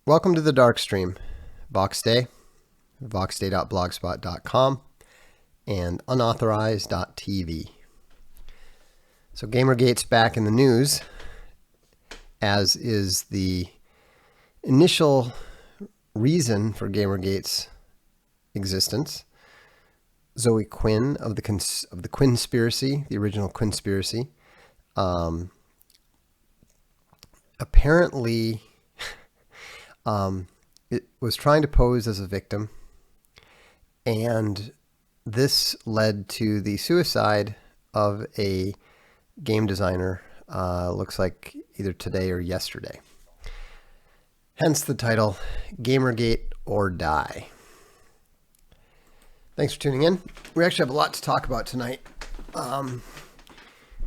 Welcome to the Darkstream, Box Day, voxday.blogspot.com, and unauthorized.tv. So GamerGate's back in the news, as is the initial reason for GamerGate's existence. Zoe Quinn of the Quinspiracy, the original Quinspiracy, apparently it was trying to pose as a victim, and this led to the suicide of a game designer, looks like either today or yesterday. Hence the title, GamerGate or Die. Thanks for tuning in. We actually have a lot to talk about tonight.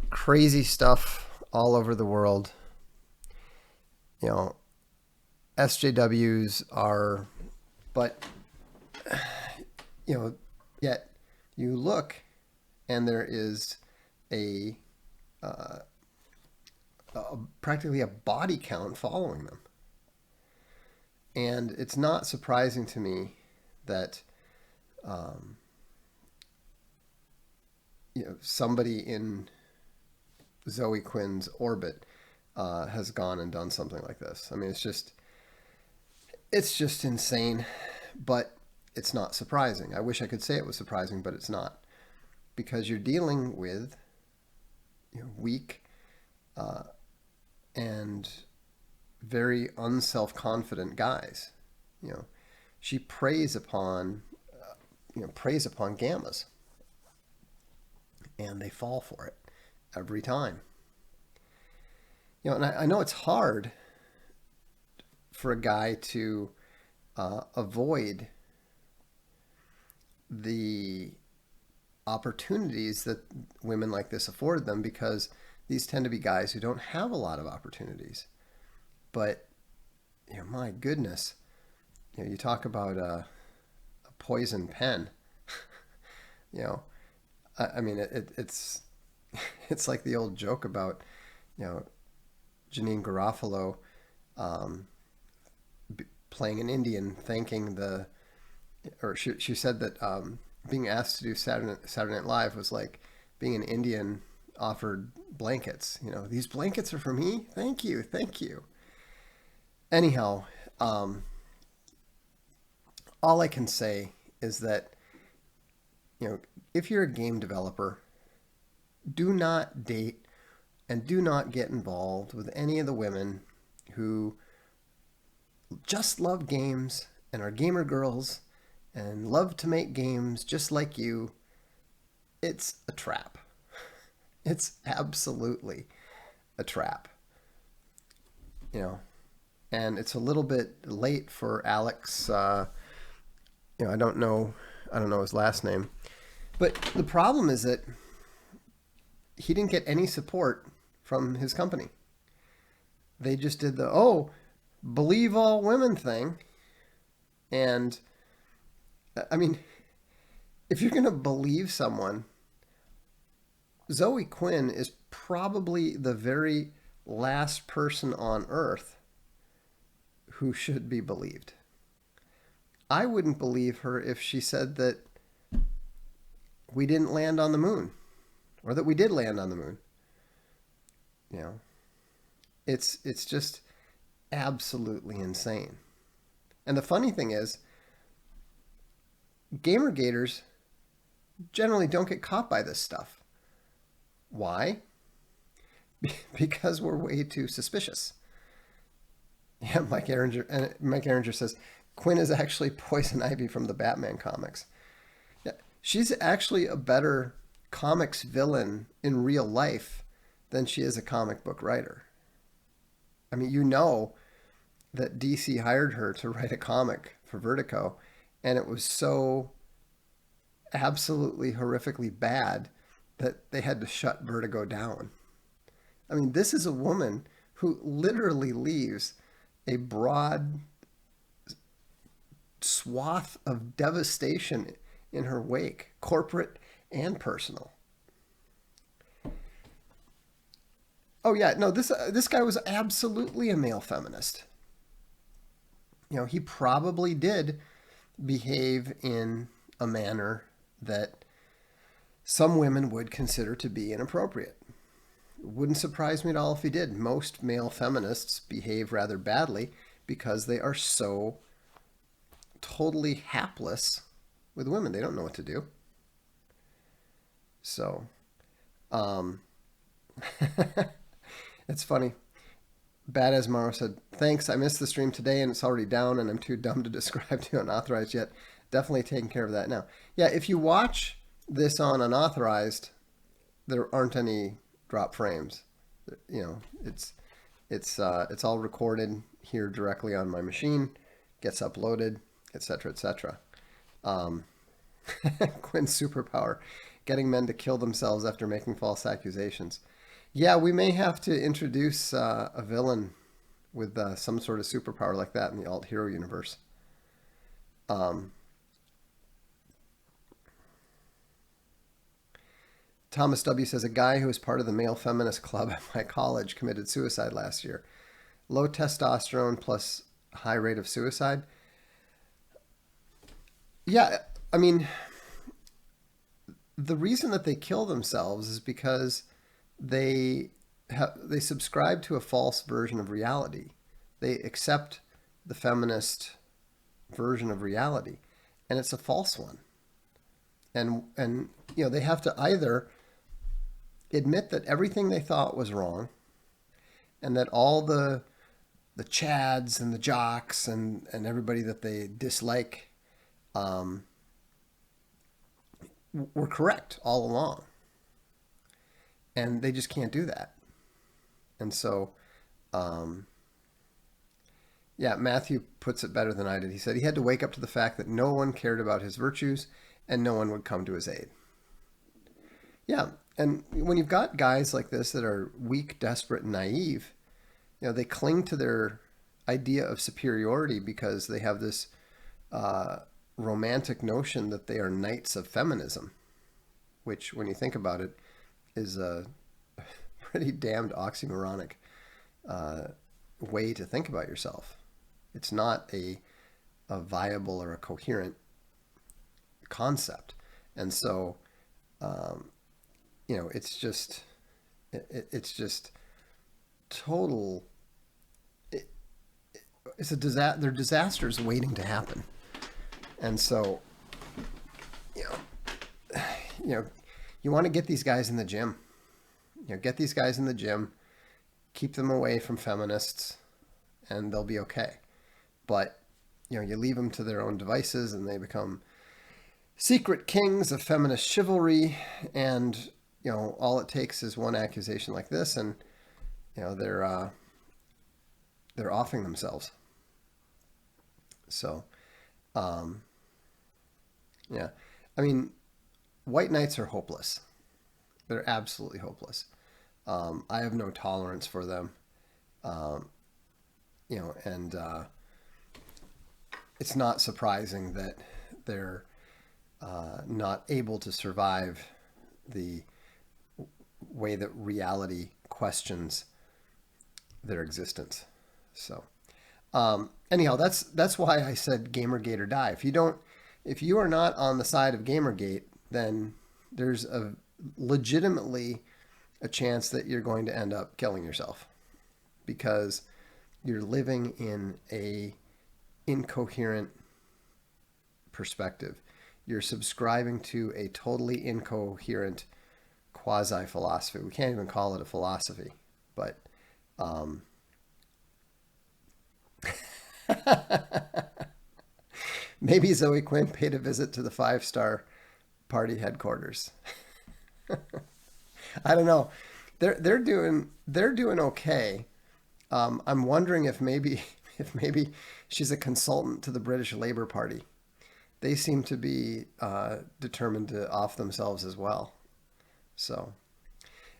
Crazy stuff all over the world. You know, SJWs are, but, you know, yet you look and there is practically a body count following them. And it's not surprising to me that somebody in Zoe Quinn's orbit has gone and done something like this. I mean, it's just insane, but it's not surprising. I wish I could say it was surprising, but it's not, because you're dealing with weak and very unself-confident guys. She preys upon gammas, and they fall for it every time. And I know it's hard for a guy to avoid the opportunities that women like this afford them, because these tend to be guys who don't have a lot of opportunities. But my goodness, you talk about a poison pen. I mean, it's like the old joke about Janine Garofalo playing an Indian, she said that being asked to do Saturday Night Live was like being an Indian offered blankets. These blankets are for me. Thank you. Anyhow, all I can say is that, if you're a game developer, do not date and do not get involved with any of the women who just love games and are gamer girls and love to make games just like you. It's a trap. It's absolutely a trap. And it's a little bit late for Alex. I don't know his last name, but the problem is that he didn't get any support from his company. They just did the believe all women thing. And I mean, if you're going to believe someone, Zoe Quinn is probably the very last person on earth who should be believed. I wouldn't believe her if she said that we didn't land on the moon, or that we did land on the moon. It's just absolutely insane. And the funny thing is, GamerGaters generally don't get caught by this stuff. Why? Because we're way too suspicious. Yeah, Mike Erringer says, Quinn is actually Poison Ivy from the Batman comics. Yeah, she's actually a better comics villain in real life than she is a comic book writer. I mean, that DC hired her to write a comic for Vertigo, and it was so absolutely horrifically bad that they had to shut Vertigo down. I mean, this is a woman who literally leaves a broad swath of devastation in her wake, corporate and personal. Oh yeah, no, this guy was absolutely a male feminist. he probably did behave in a manner that some women would consider to be inappropriate. It wouldn't surprise me at all if he did. Most male feminists behave rather badly because they are so totally hapless with women. They don't know what to do. So, it's funny. Bad as Maro said, thanks. I missed the stream today and it's already down and I'm too dumb to describe to unauthorized yet. Definitely taking care of that now. Yeah, if you watch this on unauthorized, there aren't any drop frames. It's all recorded here directly on my machine, gets uploaded, etc., etc. Quinn's superpower, getting men to kill themselves after making false accusations. Yeah, we may have to introduce a villain with some sort of superpower like that in the alt hero universe. Thomas W. says, a guy who was part of the male feminist club at my college committed suicide last year. Low testosterone plus high rate of suicide. Yeah, I mean, the reason that they kill themselves is because they subscribe to a false version of reality. They accept the feminist version of reality, and it's a false one. And they have to either admit that everything they thought was wrong, and that all the chads and the jocks and everybody that they dislike were correct all along. And they just can't do that. And so, yeah, Matthew puts it better than I did. He said he had to wake up to the fact that no one cared about his virtues and no one would come to his aid. Yeah, and when you've got guys like this that are weak, desperate, and naive, they cling to their idea of superiority because they have this romantic notion that they are knights of feminism, which, when you think about it, is a pretty damned oxymoronic way to think about yourself. It's not a viable or a coherent concept. And so, it's just total. It's a disaster. There are disasters waiting to happen. And so, you want to get these guys in the gym. Get these guys in the gym, keep them away from feminists, and they'll be okay. But, you leave them to their own devices and they become secret kings of feminist chivalry. And, all it takes is one accusation like this and, they're offing themselves. So, yeah. I mean, white knights are hopeless. They're absolutely hopeless. I have no tolerance for them. And it's not surprising that they're not able to survive the way that reality questions their existence. So, anyhow, that's why I said GamerGate or die. If you are not on the side of GamerGate, then there's legitimately a chance that you're going to end up killing yourself because you're living in a incoherent perspective. You're subscribing to a totally incoherent quasi-philosophy. We can't even call it a philosophy, but maybe Zoe Quinn paid a visit to the 5-star party headquarters. I don't know. They're doing okay. I'm wondering if maybe she's a consultant to the British Labour Party. They seem to be determined to off themselves as well. So,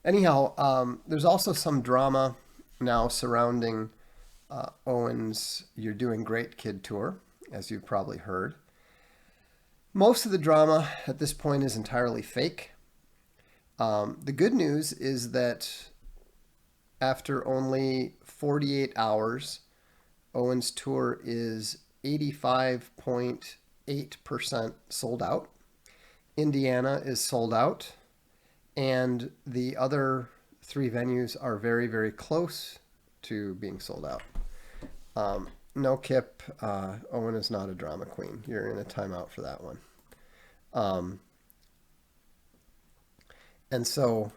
anyhow, there's also some drama now surrounding Owen's "You're Doing Great, Kid" tour, as you've probably heard. Most of the drama at this point is entirely fake. The good news is that after only 48 hours, Owen's tour is 85.8% sold out. Indiana is sold out. And the other 3 venues are very, very close to being sold out. No, Kip, Owen is not a drama queen. You're in a timeout for that one. And so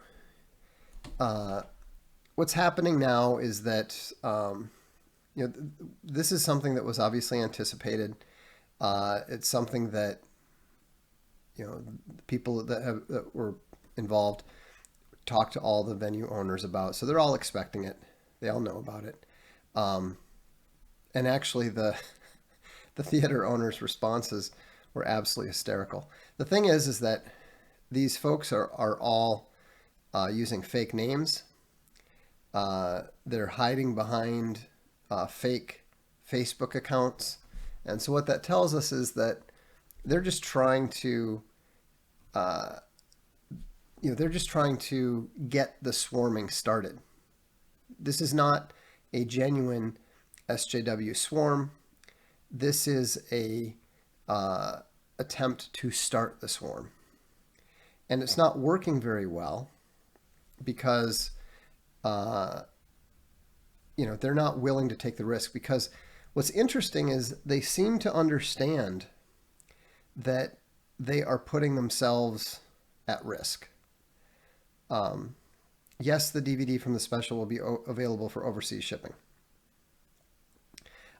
what's happening now is that this is something that was obviously anticipated. It's something that people that were involved talked to all the venue owners about, so they're all expecting it. They all know about it. And actually, the theater owners' responses were absolutely hysterical. The thing is that these folks are all using fake names. They're hiding behind fake Facebook accounts. And so what that tells us is that they're just trying to, get the swarming started. This is not a genuine SJW swarm. This is a attempt to start the swarm. And it's not working very well because, they're not willing to take the risk. Because what's interesting is they seem to understand that they are putting themselves at risk. Yes, the DVD from the special will be available for overseas shipping.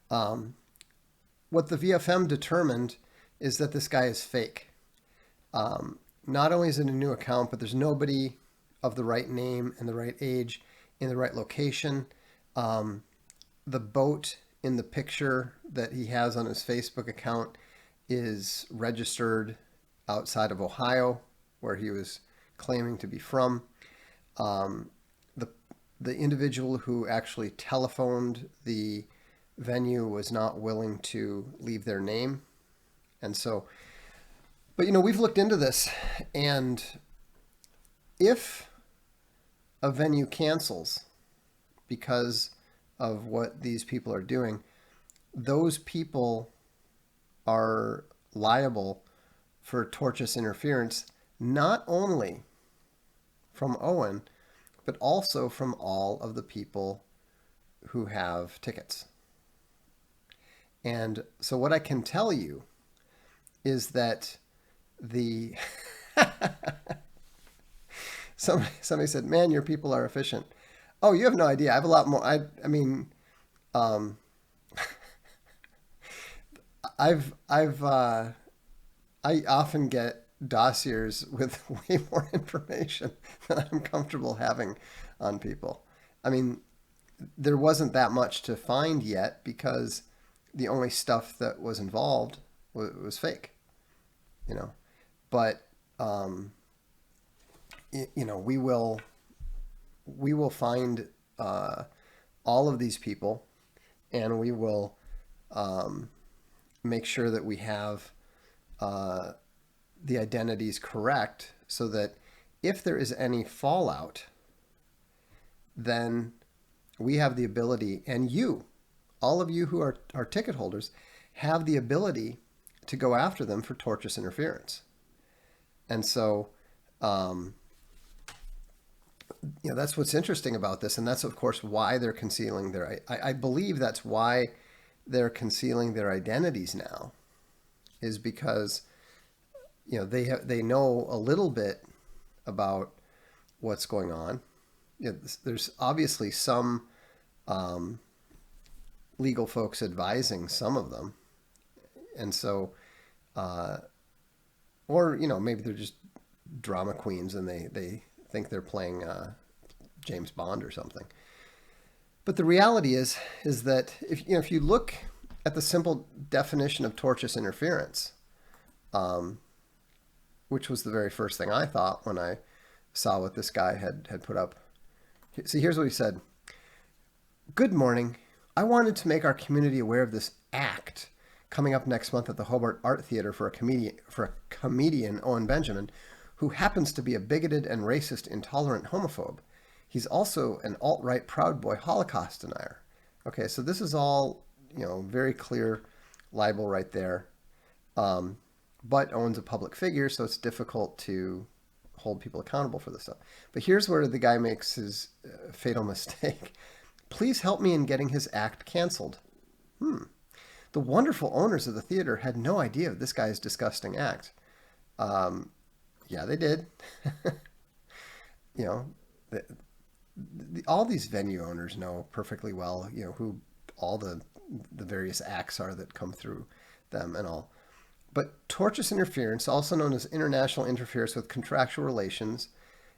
What the VFM determined is that this guy is fake. Not only is it a new account, but there's nobody of the right name and the right age in the right location. The boat in the picture that he has on his Facebook account is registered outside of Ohio, where he was claiming to be from. The individual who actually telephoned the venue was not willing to leave their name. And so, but we've looked into this, and if a venue cancels because of what these people are doing, those people are liable for tortious interference, not only from Owen, but also from all of the people who have tickets. And so what I can tell you is that somebody said, "Man, your people are efficient." Oh, you have no idea. I have a lot more. I often get dossiers with way more information than I'm comfortable having on people. I mean, there wasn't that much to find yet because the only stuff that was involved was fake, But we will find all of these people, and we will make sure that we have the identities correct, so that if there is any fallout, then we have the ability, and all of you who are ticket holders, have the ability to go after them for tortious interference. And so, that's what's interesting about this. And that's, of course, why they're concealing I believe that's why they're concealing their identities now, is because, they know a little bit about what's going on. There's obviously some legal folks advising some of them. And so, or, maybe they're just drama queens and they think they're playing James Bond or something. But the reality is that if you look at the simple definition of tortious interference, which was the very first thing I thought when I saw what this guy had put up. See, here's what he said. "Good morning. I wanted to make our community aware of this act coming up next month at the Hobart Art Theater for a comedian, Owen Benjamin, who happens to be a bigoted and racist, intolerant homophobe. He's also an alt-right Proud Boy Holocaust denier." Okay, so this is all, very clear libel right there. But Owen's a public figure, so it's difficult to hold people accountable for this stuff. But here's where the guy makes his fatal mistake. Please help me in getting his act canceled. The wonderful owners of the theater had no idea of this guy's disgusting act. Yeah, they did. You know, all these venue owners know perfectly well, who all the various acts are that come through them and all. But tortious interference, also known as international interference with contractual relations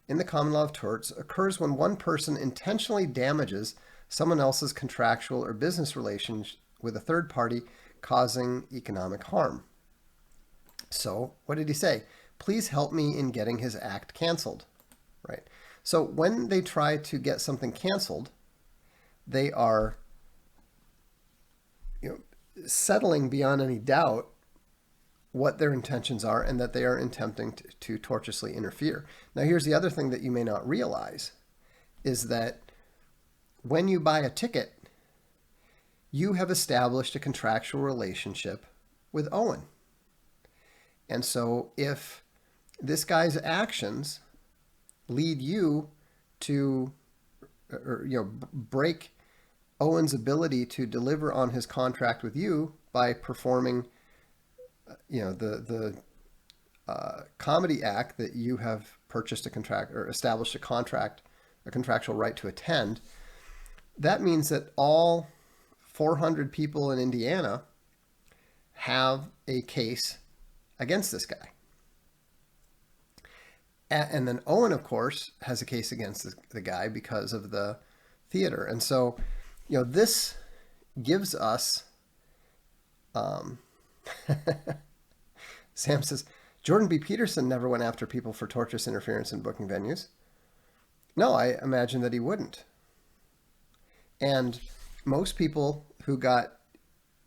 in the common law of torts, occurs when one person intentionally damages someone else's contractual or business relations with a third party, causing economic harm. So, what did he say? Please help me in getting his act canceled, right? So when they try to get something canceled, they are settling beyond any doubt what their intentions are and that they are attempting to tortiously interfere. Now, here's the other thing that you may not realize is that when you buy a ticket, you have established a contractual relationship with Owen. And so if this guy's actions lead you to, break Owen's ability to deliver on his contract with you by performing, the comedy act that you have purchased a contract or established a contractual right to attend, that means that all 400 people in Indiana have a case against this guy. And then Owen, of course, has a case against the guy because of the theater. And so, this gives us, Sam says, Jordan B. Peterson never went after people for tortious interference in booking venues. No, I imagine that he wouldn't. And most people who got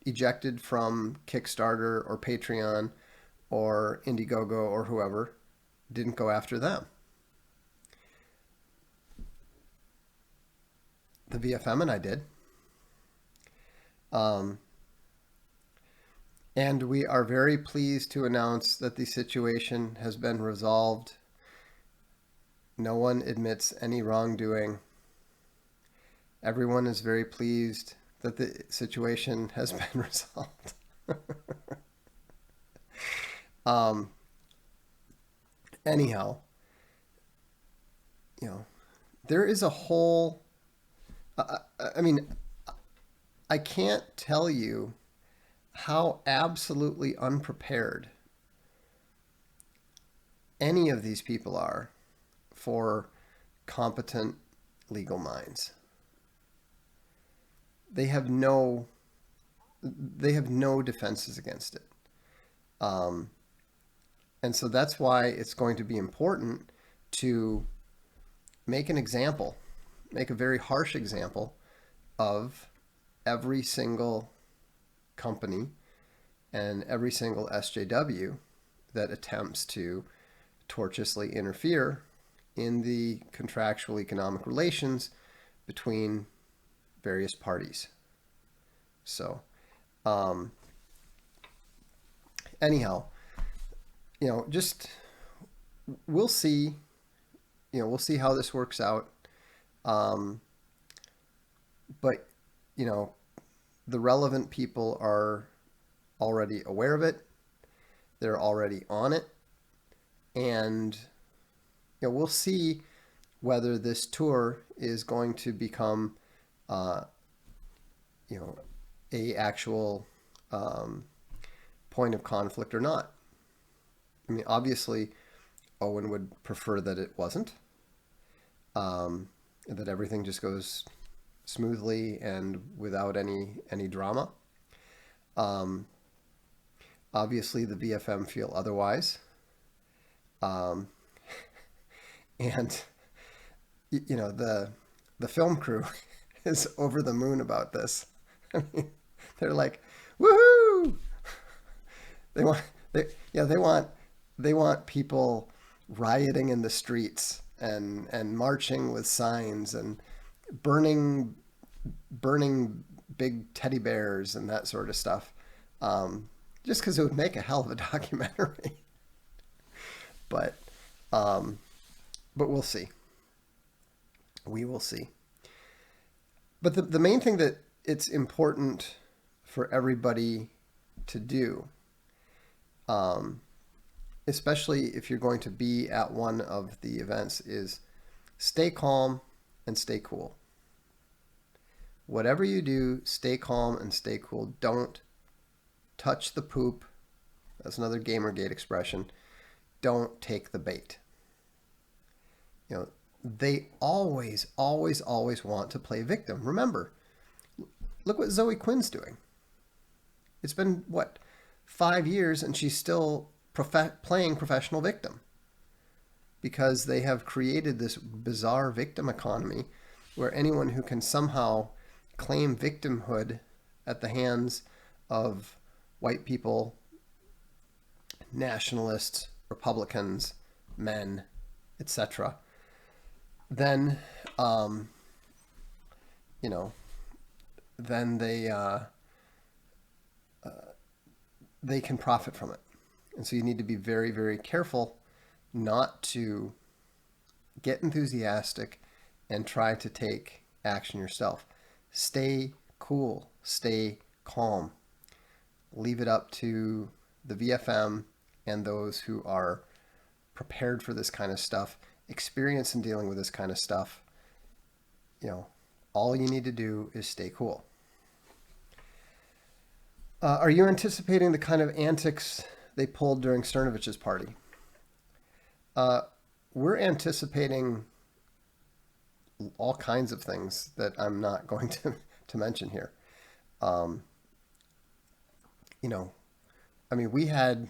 ejected from Kickstarter or Patreon or Indiegogo or whoever didn't go after them. The VFM and I did. And we are very pleased to announce that the situation has been resolved. No one admits any wrongdoing. Everyone is very pleased that the situation has been resolved. Anyhow, there is a whole, I can't tell you how absolutely unprepared any of these people are for competent legal minds. They have no defenses against it. And so that's why it's going to be important to make an example, make a very harsh example of every single company and every single SJW that attempts to tortiously interfere in the contractual economic relations between various parties. So, anyhow, just we'll see. We'll see how this works out. But the relevant people are already aware of it. They're already on it, and we'll see whether this tour is going to become, a actual point of conflict or not. Obviously, Owen would prefer that it wasn't, that everything just goes smoothly and without any drama. Obviously, the VFM feel otherwise. And, the film crew is over the moon about this. They're like, woohoo! They want people rioting in the streets and marching with signs and burning big teddy bears and that sort of stuff. just because it would make a hell of a documentary. But but we'll see. We will see. But the main thing that it's important for everybody to do, especially if you're going to be at one of the events, is stay calm and stay cool. Whatever you do, stay calm and stay cool. Don't touch the poop. That's another GamerGate expression. Don't take the bait. You know, they always, always, always want to play victim. Remember, look what Zoe Quinn's doing. It's been, what, 5 years, and she's still playing professional victim because they have created this bizarre victim economy where anyone who can somehow claim victimhood at the hands of white people, nationalists, Republicans, men, etc., then then they can profit from it. And so you need to be very, very careful not to get enthusiastic and try to take action yourself. Stay cool, stay calm. Leave it up to the VFM and those who are prepared for this kind of stuff, experienced in dealing with this kind of stuff. You know, all you need to do is stay cool. Are you anticipating the kind of antics they pulled during Cernovich's party? We're anticipating all kinds of things that I'm not going to mention here. You know, I mean, we had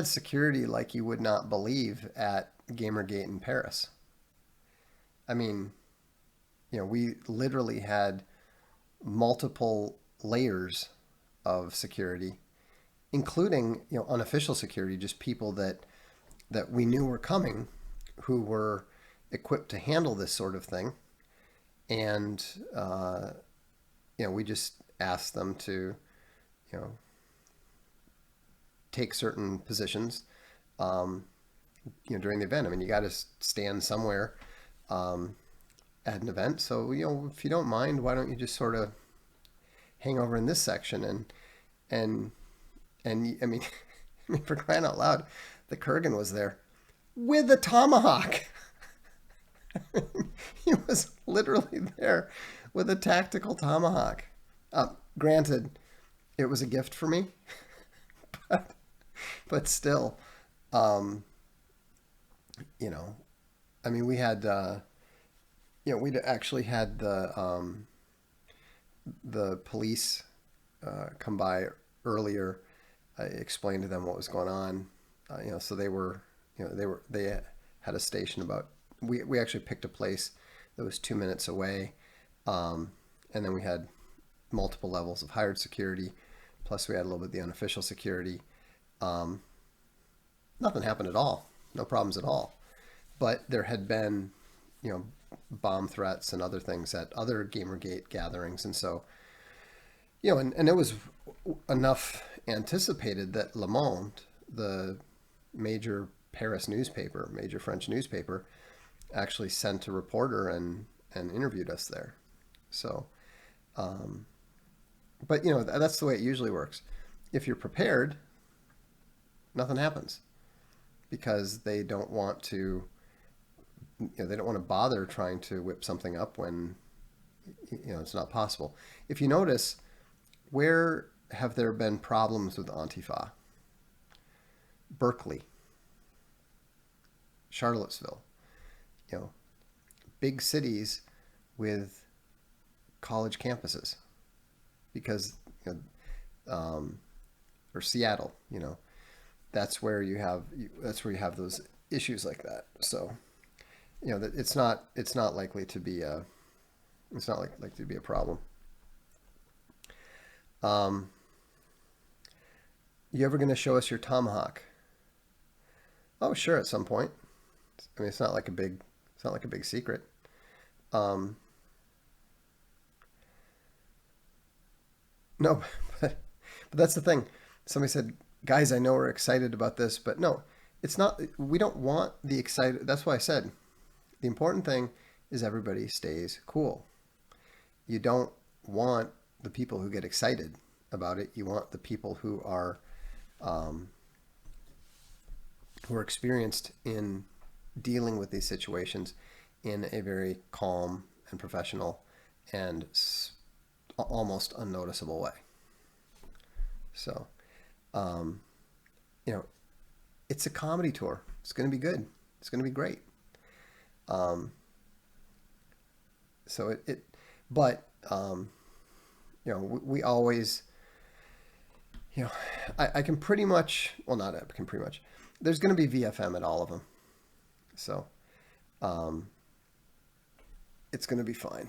security like you would not believe at GamerGate in Paris. I mean, you know, we literally had multiple layers of security, including, you know, unofficial security, just people that we knew were coming, who were equipped to handle this sort of thing. And, you know, we just asked them to, you know, take certain positions, you know, during the event. I mean, you got to stand somewhere at an event. So, you know, if you don't mind, why don't you just sort of hang over in this section and I mean, for crying out loud, the Kurgan was there with a tomahawk. He was literally there with a tactical tomahawk. Granted, it was a gift for me, but still, you know, I mean, we had, you know, we'd actually had the police come by earlier. I explained to them what was going on. You know, so they were, you know, they had a station about. We actually picked a place that was 2 minutes away, and then we had multiple levels of hired security. Plus, we had a little bit of the unofficial security. Nothing happened at all. No problems at all. But there had been, you know, bomb threats and other things at other GamerGate gatherings. And so, you know, and it was enough anticipated that Le Monde, the major Paris newspaper, major French newspaper, actually sent a reporter and interviewed us there. So, but, you know, that's the way it usually works. If you're prepared, nothing happens because they don't want to, you know, they don't want to bother trying to whip something up when, you know, it's not possible. If you notice, where have there been problems with Antifa? Berkeley, Charlottesville, you know, big cities with college campuses, because, you know, or Seattle, you know, that's where you have those issues like that. So, you know, that it's not likely to be a problem. You ever going to show us your tomahawk? Oh, sure, at some point. I mean, it's not like a big secret. No, That's the thing. Somebody said, guys, I know we're excited about this, but no, it's not. We don't want the excited. That's why I said the important thing is everybody stays cool. You don't want the people who get excited about it. You want the people um, who are experienced in dealing with these situations in a very calm and professional and almost unnoticeable way. So, um, you know, it's a comedy tour. It's going to be good. It's going to be great. Um, so but, you know, we always, you know, I can pretty much, well, not I can pretty much, there's going to be VFM at all of them. So, um, it's going to be fine.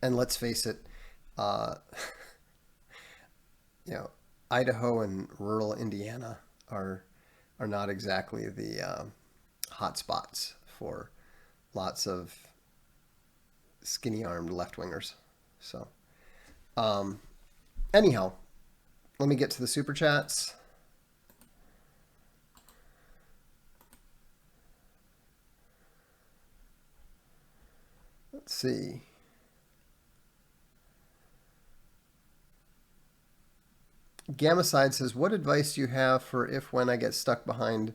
And let's face it, uh, you know, Idaho and rural Indiana are not exactly the hot spots for lots of skinny-armed left-wingers. So, um, anyhow, let me get to the super chats. Let's see. Gamacide says, what advice do you have for if when I get stuck behind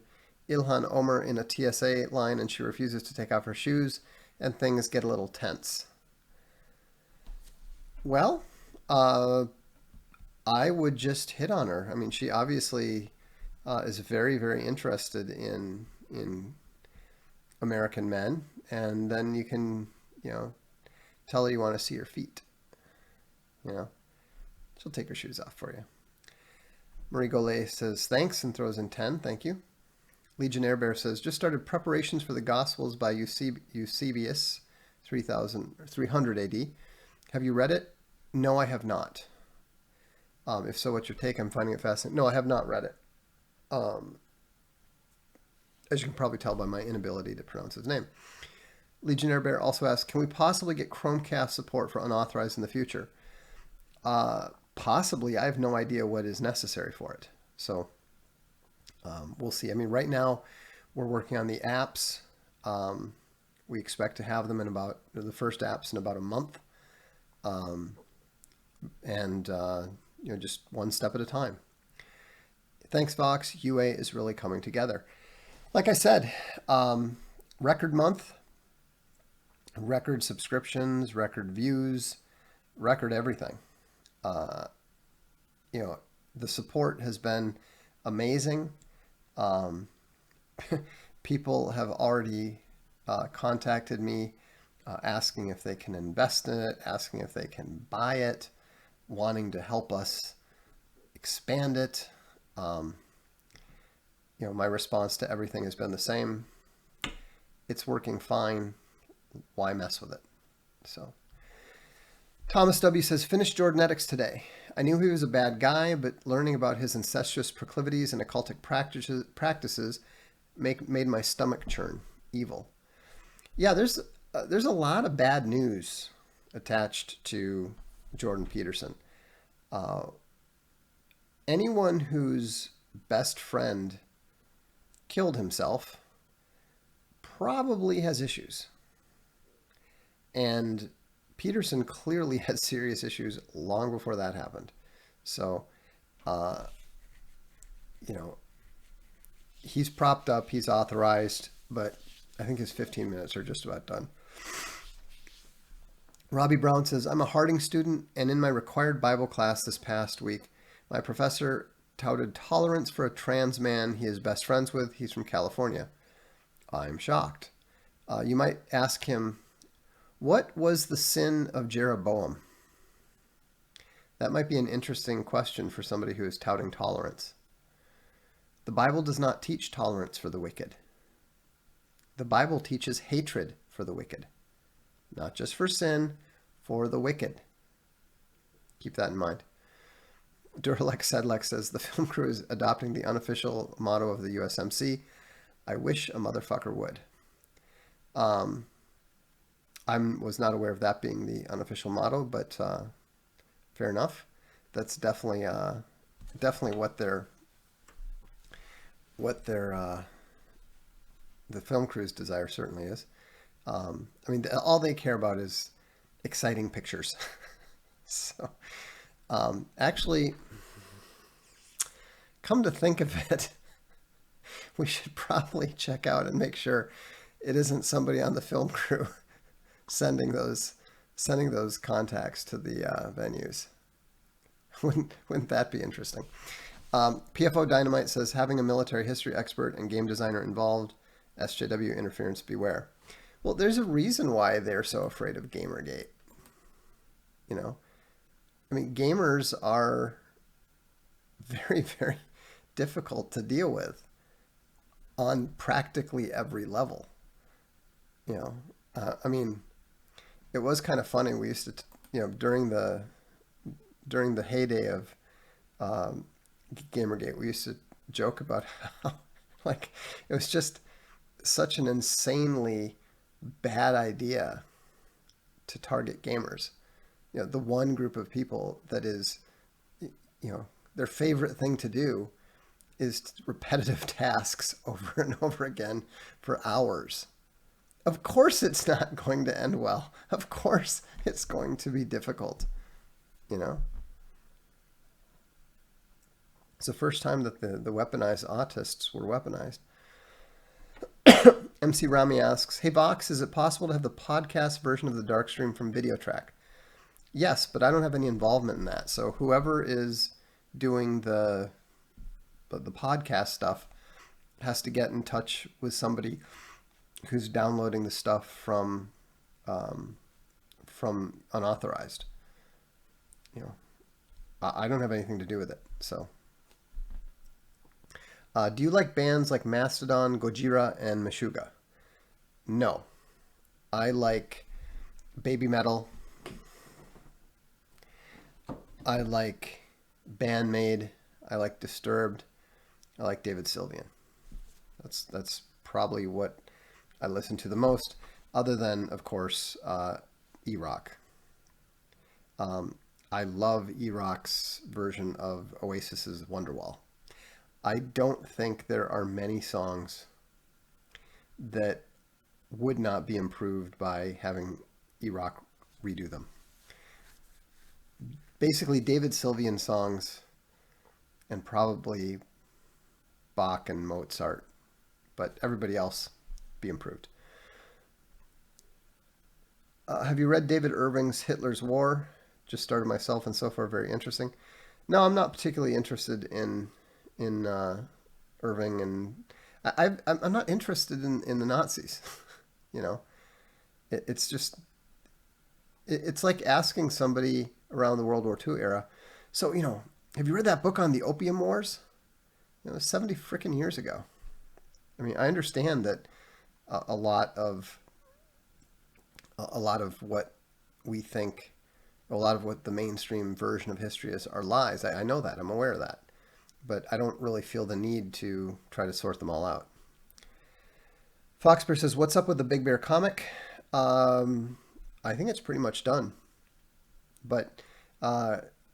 Ilhan Omar in a TSA line and she refuses to take off her shoes and things get a little tense? Well, I would just hit on her. I mean, she obviously is very, very interested in American men, and then you can, you know, tell her you want to see her feet. You know, she'll take her shoes off for you. Marie Gollet says, thanks, and throws in 10. Thank you. Legionnaire Bear says, just started preparations for the Gospels by Eusebius, 300 AD. Have you read it? No, I have not. If so, what's your take? I'm finding it fascinating. No, I have not read it. As you can probably tell by my inability to pronounce his name. Legionnaire Bear also asks, can we possibly get Chromecast support for unauthorized in the future? Possibly. I have no idea what is necessary for it. So we'll see. I mean, right now we're working on the apps. We expect to have them in about the first apps in about a month. And you know, just one step at a time. Thanks, Vox. UA is really coming together. Like I said, record month, record subscriptions, record views, record everything. You know, the support has been amazing. People have already contacted me asking if they can invest in it, asking if they can buy it, wanting to help us expand it. You know, my response to everything has been the same. It's working fine. Why mess with it? So, Thomas W. says, finished Jordanetics today. I knew he was a bad guy, but learning about his incestuous proclivities and occultic practices made my stomach churn. Evil. Yeah, there's a lot of bad news attached to Jordan Peterson. Anyone whose best friend killed himself probably has issues. And Peterson clearly had serious issues long before that happened. So, you know, he's propped up, he's authorized, but I think his 15 minutes are just about done. Robbie Brown says, I'm a Harding student, and in my required Bible class this past week, my professor touted tolerance for a trans man he is best friends with. He's from California. I'm shocked. You might ask him, what was the sin of Jeroboam? That might be an interesting question for somebody who is touting tolerance. The Bible does not teach tolerance for the wicked. The Bible teaches hatred for the wicked. Not just for sin, for the wicked. Keep that in mind. Duralex Sedlex says, the film crew is adopting the unofficial motto of the USMC. I wish a motherfucker would. I was not aware of that being the unofficial motto, but fair enough. That's definitely definitely what their the film crew's desire certainly is. I mean, all they care about is exciting pictures. So, actually, come to think of it, we should probably check out and make sure it isn't somebody on the film crew sending those contacts to the venues. Wouldn't that be interesting? PFO Dynamite says having a military history expert and game designer involved, SJW interference beware. Well, there's a reason why they're so afraid of GamerGate. You know, I mean, gamers are very, very difficult to deal with on practically every level. You know, I mean, it was kind of funny. We used to, during the heyday of GamerGate, we used to joke about how, like, it was just such an insanely bad idea to target gamers. The one group of people that is, their favorite thing to do is repetitive tasks over and over again for hours. Of course it's not going to end well. Of course it's going to be difficult, It's the first time that the weaponized autists were weaponized. MC Rami asks, hey Vox, is it possible to have the podcast version of the Darkstream from VideoTrack? Yes, but I don't have any involvement in that. So whoever is doing the podcast stuff has to get in touch with somebody who's downloading the stuff from unauthorized. I don't have anything to do with it. So, do you like bands like Mastodon, Gojira, and Meshuggah? No, I like baby metal. I like Bandmade. I like Disturbed. I like David Sylvian. That's probably what I listen to the most, other than, of course, E-Rock. I love E-Rock's version of Oasis's Wonderwall. I don't think there are many songs that would not be improved by having E-Rock redo them. Basically, David Sylvian songs and probably Bach and Mozart, but everybody else be improved. Have you read David Irving's Hitler's War? Just started myself, and so far very interesting. No, I'm not particularly interested in Irving, and I'm not interested in the Nazis. It's just it's like asking somebody around the World War II era. So have you read that book on the Opium Wars? It was 70 freaking years ago. I mean, I understand that a lot of what we think, a lot of what the mainstream version of history is, are lies. I know that. I'm aware of that. But I don't really feel the need to try to sort them all out. Foxbear says, what's up with the Big Bear comic? I think it's pretty much done. But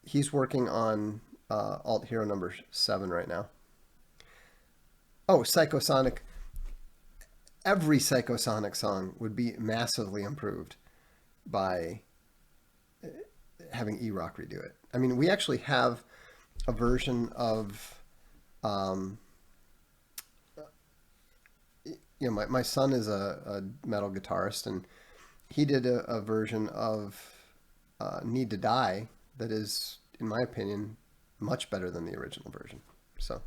he's working on Alt Hero number 7 right now. Oh, Psychosonic. Every Psychosonic song would be massively improved by having E-Rock redo it. I mean, we actually have a version of, my son is a metal guitarist, and he did a version of Need to Die that is, in my opinion, much better than the original version. So,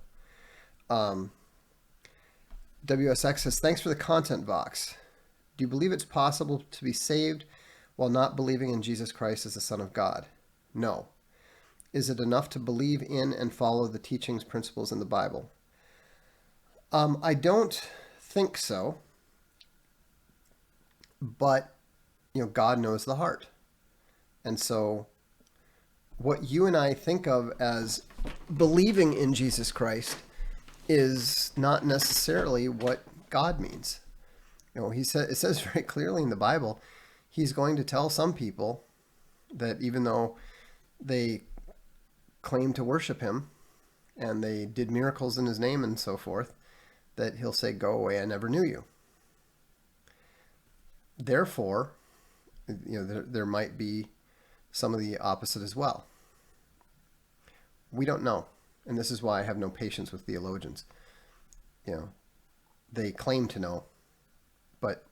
WSX says, thanks for the content, Vox. Do you believe it's possible to be saved while not believing in Jesus Christ as the Son of God? No. Is it enough to believe in and follow the teachings, principles in the Bible? I don't think so. But, God knows the heart. And so what you and I think of as believing in Jesus Christ is not necessarily what God means. It says very clearly in the Bible, he's going to tell some people that even though they claim to worship him and they did miracles in his name and so forth, that he'll say, "Go away, I never knew you." Therefore, there might be some of the opposite as well. We don't know. And this is why I have no patience with theologians. They claim to know, but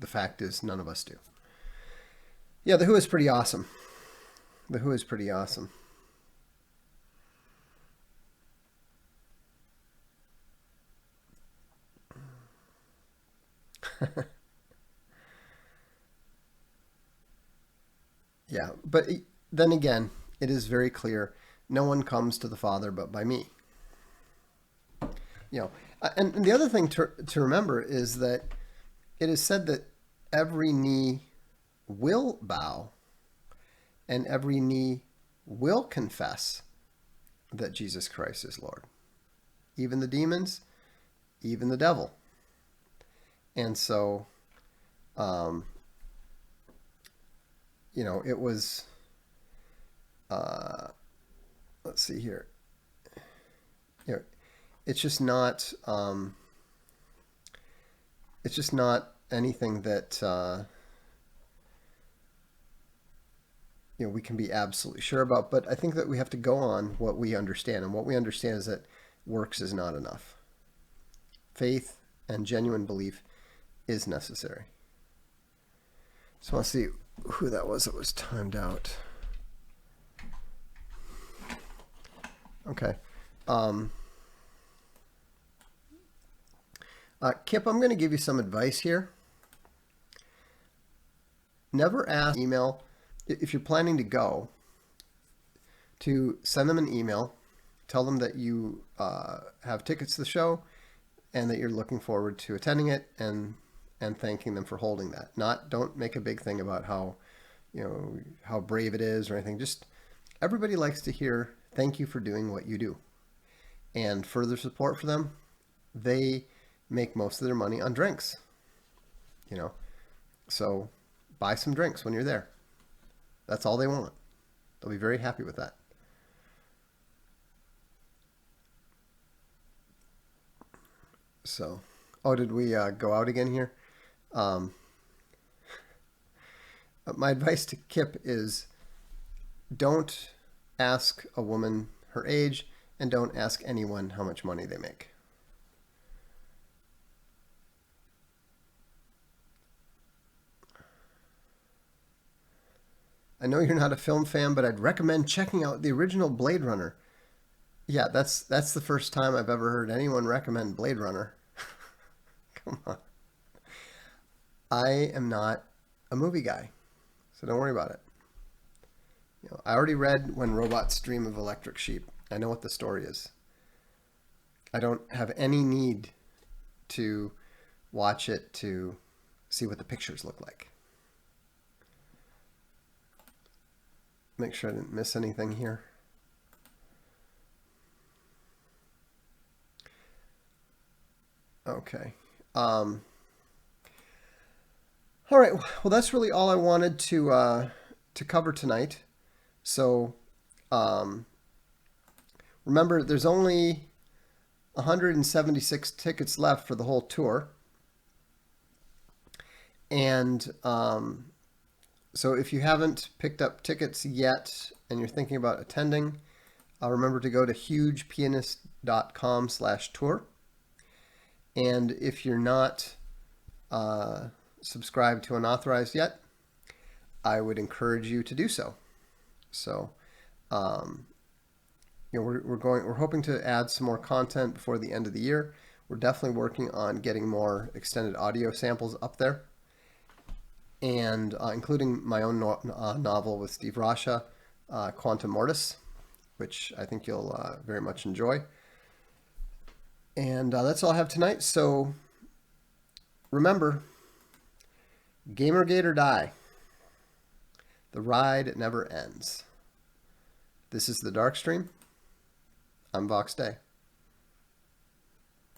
the fact is none of us do. Yeah, The Who is pretty awesome. The Who is pretty awesome. Yeah, but then again, it is very clear, no one comes to the Father but by me. And the other thing to remember is that it is said that every knee will bow and every knee will confess that Jesus Christ is Lord. Even the demons, even the devil. And so, it was, let's see here. It's just not anything that we can be absolutely sure about. But I think that we have to go on what we understand, and what we understand is that works is not enough. Faith and genuine belief is necessary. So I want to see who that was timed out. Okay. Kip, I'm going to give you some advice here. Never ask email, if you're planning to go, to send them an email, tell them that you have tickets to the show and that you're looking forward to attending it, and thanking them for holding that. Don't make a big thing about how brave it is or anything. Just, everybody likes to hear thank you for doing what you do. And further support for them, they make most of their money on drinks. So buy some drinks when you're there. That's all they want. They'll be very happy with that. So, did we go out again here? My advice to Kip is, don't ask a woman her age, and don't ask anyone how much money they make. I know you're not a film fan, but I'd recommend checking out the original Blade Runner. Yeah, that's the first time I've ever heard anyone recommend Blade Runner. Come on. I am not a movie guy, so don't worry about it. I already read When Robots Dream of Electric Sheep. I know what the story is. I don't have any need to watch it to see what the pictures look like. Make sure I didn't miss anything here. Okay. All right. Well, that's really all I wanted to cover tonight. So, remember, there's only 176 tickets left for the whole tour. And so if you haven't picked up tickets yet and you're thinking about attending, remember to go to hugepianist.com/tour. And if you're not subscribed to Unauthorized yet, I would encourage you to do so. So, we're hoping to add some more content before the end of the year. We're definitely working on getting more extended audio samples up there, and including my own novel with Steve Rasha, Quantum Mortis, which I think you'll very much enjoy. And that's all I have tonight. So remember, GamerGate or die. The ride never ends. This is the Darkstream. I'm Vox Day.